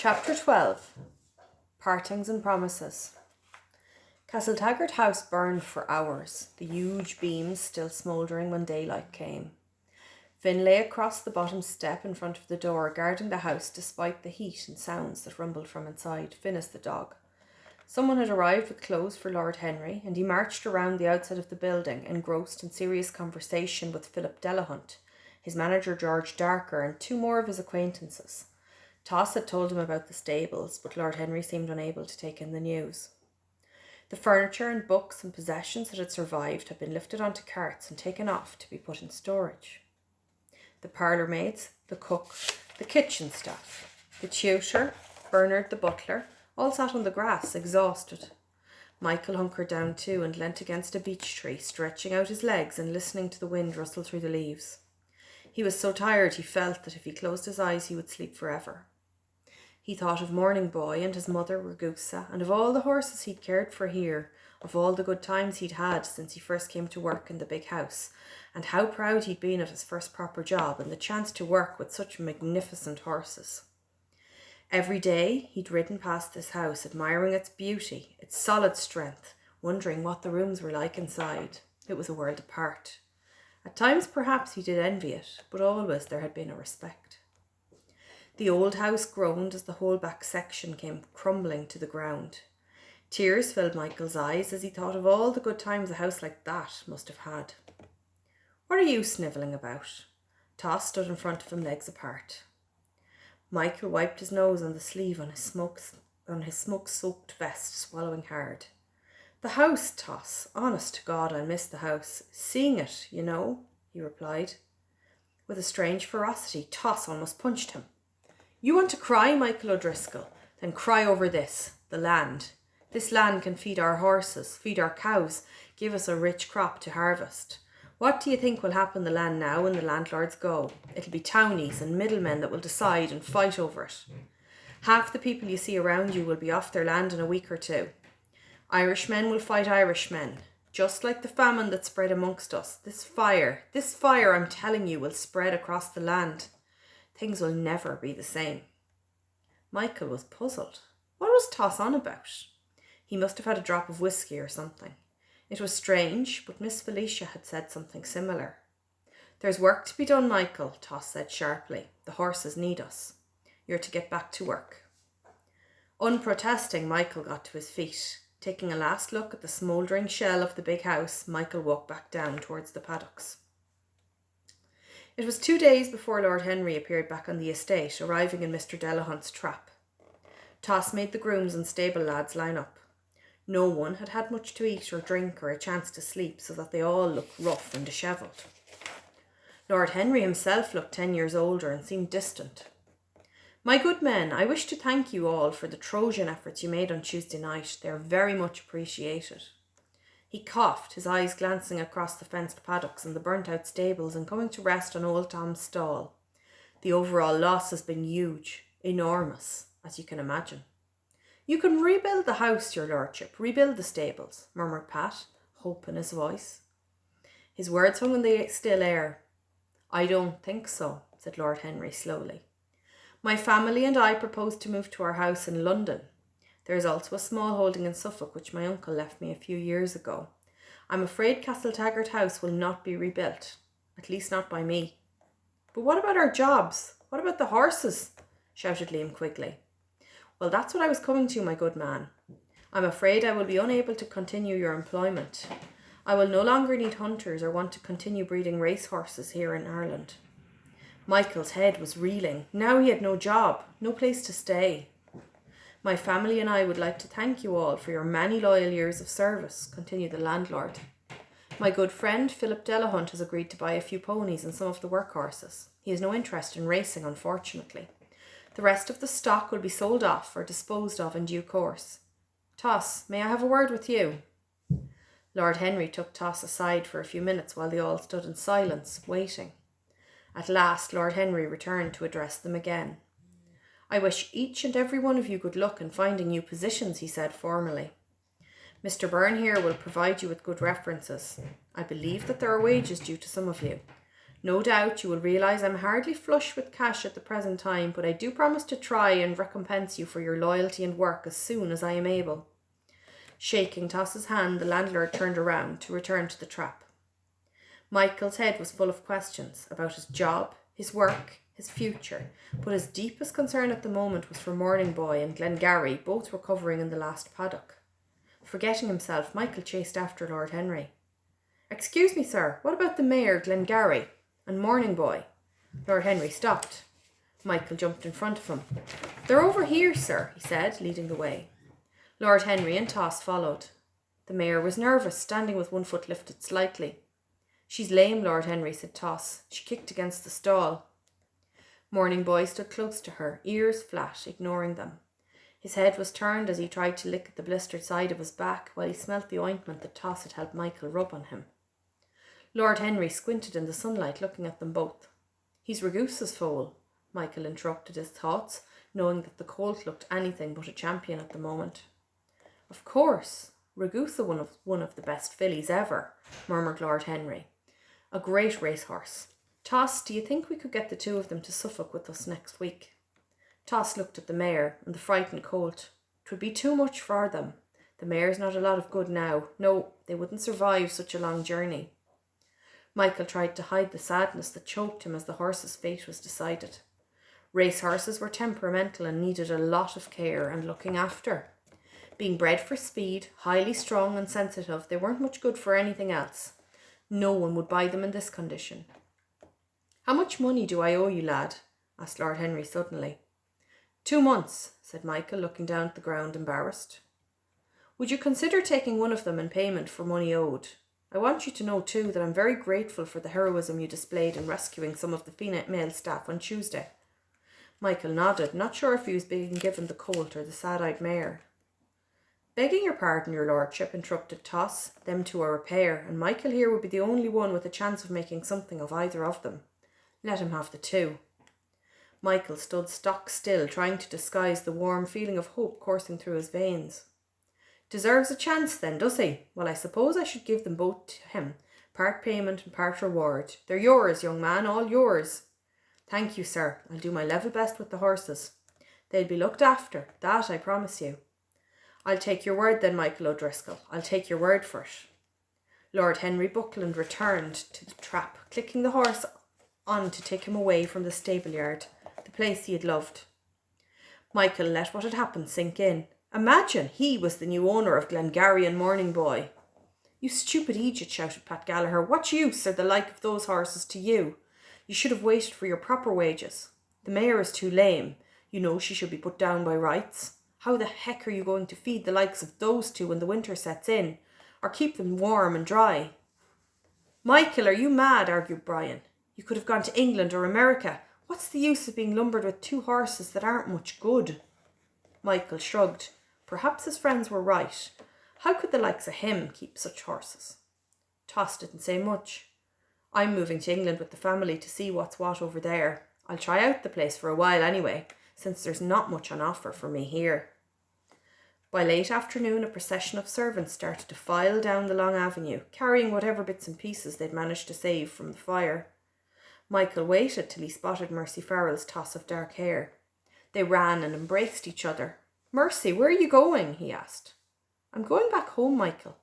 Chapter 12. Partings and Promises. Castletaggart House burned for hours, the huge beams still smouldering when daylight came. Finn lay across the bottom step in front of the door, guarding the house despite the heat and sounds that rumbled from inside. Finis the dog. Someone had arrived with clothes for Lord Henry, and he marched around the outside of the building, engrossed in serious conversation with Philip Delahunt, his manager George Darker, and two more of his acquaintances. Toss had told him about the stables, but Lord Henry seemed unable to take in the news. The furniture and books and possessions that had survived had been lifted onto carts and taken off to be put in storage. The parlour maids, the cook, the kitchen staff, the tutor, Bernard the butler, all sat on the grass, exhausted. Michael hunkered down too and leant against a beech tree, stretching out his legs and listening to the wind rustle through the leaves. He was so tired he felt that if he closed his eyes he would sleep forever. He thought of Morning Boy and his mother Ragusa, and of all the horses he'd cared for here, of all the good times he'd had since he first came to work in the big house, and how proud he'd been of his first proper job and the chance to work with such magnificent horses. Every day he'd ridden past this house, admiring its beauty, its solid strength, wondering what the rooms were like inside. It was a world apart. At times perhaps he did envy it, but always there had been a respect. The old house groaned as the whole back section came crumbling to the ground. Tears filled Michael's eyes as he thought of all the good times a house like that must have had. "What are you snivelling about?" Toss stood in front of him, legs apart. Michael wiped his nose on the sleeve on his smoke-soaked vest, swallowing hard. "The house, Toss. Honest to God, I miss the house. Seeing it, you know," he replied. With a strange ferocity, Toss almost punched him. "You want to cry, Michael O'Driscoll? Then cry over this, the land. This land can feed our horses, feed our cows, give us a rich crop to harvest. What do you think will happen the land now when the landlords go? It'll be townies and middlemen that will decide and fight over it. Half the people you see around you will be off their land in a week or two. Irishmen will fight Irishmen, just like the famine that spread amongst us. This fire, I'm telling you, will spread across the land. Things will never be the same." Michael was puzzled. What was Toss on about? He must have had a drop of whiskey or something. It was strange, but Miss Felicia had said something similar. "There's work to be done, Michael," Toss said sharply. "The horses need us. You're to get back to work." Unprotesting, Michael got to his feet. Taking a last look at the smouldering shell of the big house, Michael walked back down towards the paddocks. It was 2 days before Lord Henry appeared back on the estate, arriving in Mr. Delahunt's trap. Toss made the grooms and stable lads line up. No one had had much to eat or drink or a chance to sleep, so that they all looked rough and dishevelled. Lord Henry himself looked 10 years older and seemed distant. "My good men, I wish to thank you all for the Trojan efforts you made on Tuesday night. They are very much appreciated." He coughed, his eyes glancing across the fenced paddocks and the burnt-out stables and coming to rest on old Tom's stall. "The overall loss has been huge, enormous, as you can imagine." "You can rebuild the house, your lordship, rebuild the stables," murmured Pat, hope in his voice. His words hung in the still air. "I don't think so," said Lord Henry slowly. "My family and I propose to move to our house in London. There is also a small holding in Suffolk which my uncle left me a few years ago. I'm afraid Castletaggart House will not be rebuilt, at least not by me." "But what about our jobs? What about the horses?" shouted Liam Quigley. "Well, that's what I was coming to, my good man. I'm afraid I will be unable to continue your employment. I will no longer need hunters or want to continue breeding racehorses here in Ireland." Michael's head was reeling. Now he had no job, no place to stay. "My family and I would like to thank you all for your many loyal years of service," continued the landlord. "My good friend Philip Delahunt has agreed to buy a few ponies and some of the workhorses. He has no interest in racing, unfortunately. The rest of the stock will be sold off or disposed of in due course. Toss, may I have a word with you?" Lord Henry took Toss aside for a few minutes while they all stood in silence, waiting. At last Lord Henry returned to address them again. "I wish each and every one of you good luck in finding new positions," he said formally. "Mr. Byrne here will provide you with good references. I believe that there are wages due to some of you. No doubt you will realise I'm hardly flush with cash at the present time, but I do promise to try and recompense you for your loyalty and work as soon as I am able." Shaking Toss's hand, the landlord turned around to return to the trap. Michael's head was full of questions about his job, his work, his future, but his deepest concern at the moment was for Morning Boy and Glengarry, both recovering in the last paddock. Forgetting himself, Michael chased after Lord Henry. "Excuse me, sir, what about the mare, Glengarry, and Morning Boy?" Lord Henry stopped. Michael jumped in front of him. "They're over here, sir," he said, leading the way. Lord Henry and Toss followed. The mare was nervous, standing with one foot lifted slightly. "She's lame, Lord Henry," said Toss. "She kicked against the stall." Morning Boy stood close to her, ears flat, ignoring them. His head was turned as he tried to lick at the blistered side of his back while he smelt the ointment that Toss had helped Michael rub on him. Lord Henry squinted in the sunlight, looking at them both. "He's Ragusa's foal," Michael interrupted his thoughts, knowing that the colt looked anything but a champion at the moment. "Of course, Ragusa one of the best fillies ever," murmured Lord Henry. "A great racehorse. Toss, do you think we could get the two of them to Suffolk with us next week?" Toss looked at the mare and the frightened colt. "'Twould be too much for them. The mare's not a lot of good now. No, they wouldn't survive such a long journey." Michael tried to hide the sadness that choked him as the horse's fate was decided. Racehorses were temperamental and needed a lot of care and looking after. Being bred for speed, highly strung and sensitive, they weren't much good for anything else. No one would buy them in this condition. "How much money do I owe you, lad?" asked Lord Henry suddenly. 2 months, said Michael, looking down at the ground, embarrassed. "Would you consider taking one of them in payment for money owed? I want you to know, too, that I'm very grateful for the heroism you displayed in rescuing some of the female staff on Tuesday." Michael nodded, not sure if he was being given the colt or the sad-eyed mare. "Begging your pardon, your lordship," interrupted Toss, "them two are a pair, and Michael here would be the only one with a chance of making something of either of them. Let him have the two." Michael stood stock still, trying to disguise the warm feeling of hope coursing through his veins. "Deserves a chance then, does he? Well, I suppose I should give them both to him, part payment and part reward. They're yours, young man, all yours." "Thank you, sir. I'll do my level best with the horses. They'll be looked after, that I promise you." "I'll take your word then, Michael O'Driscoll. I'll take your word for it." Lord Henry Buckland returned to the trap, clicking the horse on to take him away from the stable yard, the place he had loved. Michael let what had happened sink in. Imagine he was the new owner of Glengarry and Morning Boy. "You stupid idiot," shouted Pat Gallagher. "What use are the like of those horses to you? You should have waited for your proper wages. The mare is too lame. You know she should be put down by rights. How the heck are you going to feed the likes of those two when the winter sets in? Or keep them warm and dry?" "Michael, are you mad?" argued Brian. "You could have gone to England or America. What's the use of being lumbered with 2 horses that aren't much good?" Michael shrugged. Perhaps his friends were right. How could the likes of him keep such horses? Toss didn't say much. "I'm moving to England with the family to see what's what over there. I'll try out the place for a while anyway, since there's not much on offer for me here." By late afternoon, a procession of servants started to file down the long avenue, carrying whatever bits and pieces they'd managed to save from the fire. Michael waited till he spotted Mercy Farrell's toss of dark hair. They ran and embraced each other. "Mercy, where are you going?" he asked. "I'm going back home, Michael.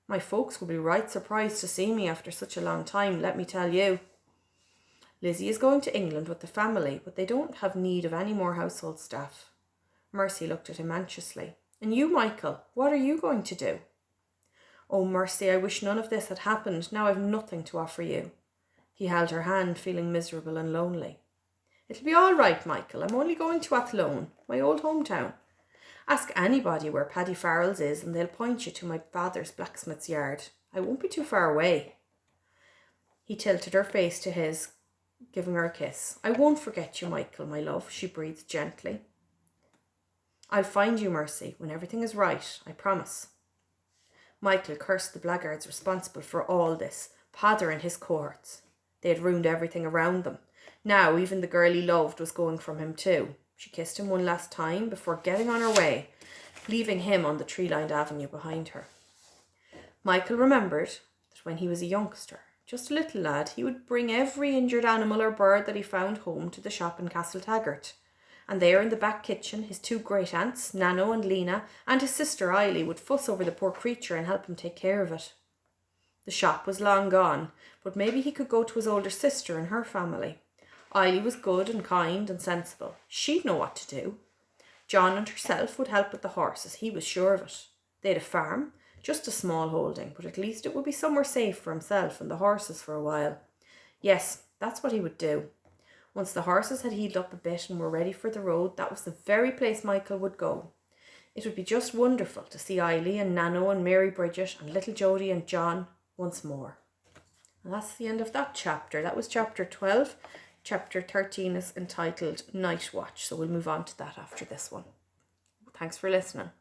My folks will be right surprised to see me after such a long time, let me tell you. Lizzie is going to England with the family, but they don't have need of any more household staff." Mercy looked at him anxiously. "And you, Michael, what are you going to do?" "Oh, Mercy, I wish none of this had happened. Now I've nothing to offer you." He held her hand, feeling miserable and lonely. "It'll be all right, Michael. I'm only going to Athlone, my old hometown. Ask anybody where Paddy Farrell's is and they'll point you to my father's blacksmith's yard. I won't be too far away." He tilted her face to his, giving her a kiss. "I won't forget you, Michael, my love," she breathed gently. "I'll find you, Mercy, when everything is right, I promise." Michael cursed the blackguards responsible for all this, Padder and his cohorts. They had ruined everything around them. Now even the girl he loved was going from him too. She kissed him one last time before getting on her way, leaving him on the tree-lined avenue behind her. Michael remembered that when he was a youngster, just a little lad, he would bring every injured animal or bird that he found home to the shop in Castletaggart. And there in the back kitchen, his two great aunts, Nano and Lena, and his sister Eily would fuss over the poor creature and help him take care of it. The shop was long gone, but maybe he could go to his older sister and her family. Eily was good and kind and sensible. She'd know what to do. John and herself would help with the horses, he was sure of it. They had a farm, just a small holding, but at least it would be somewhere safe for himself and the horses for a while. Yes, that's what he would do. Once the horses had healed up a bit and were ready for the road, that was the very place Michael would go. It would be just wonderful to see Eily and Nano and Mary Bridget and little Jody and John once more. And that's the end of that chapter. That was chapter 12. Chapter 13 is entitled Night Watch, so we'll move on to that after this one. Thanks for listening.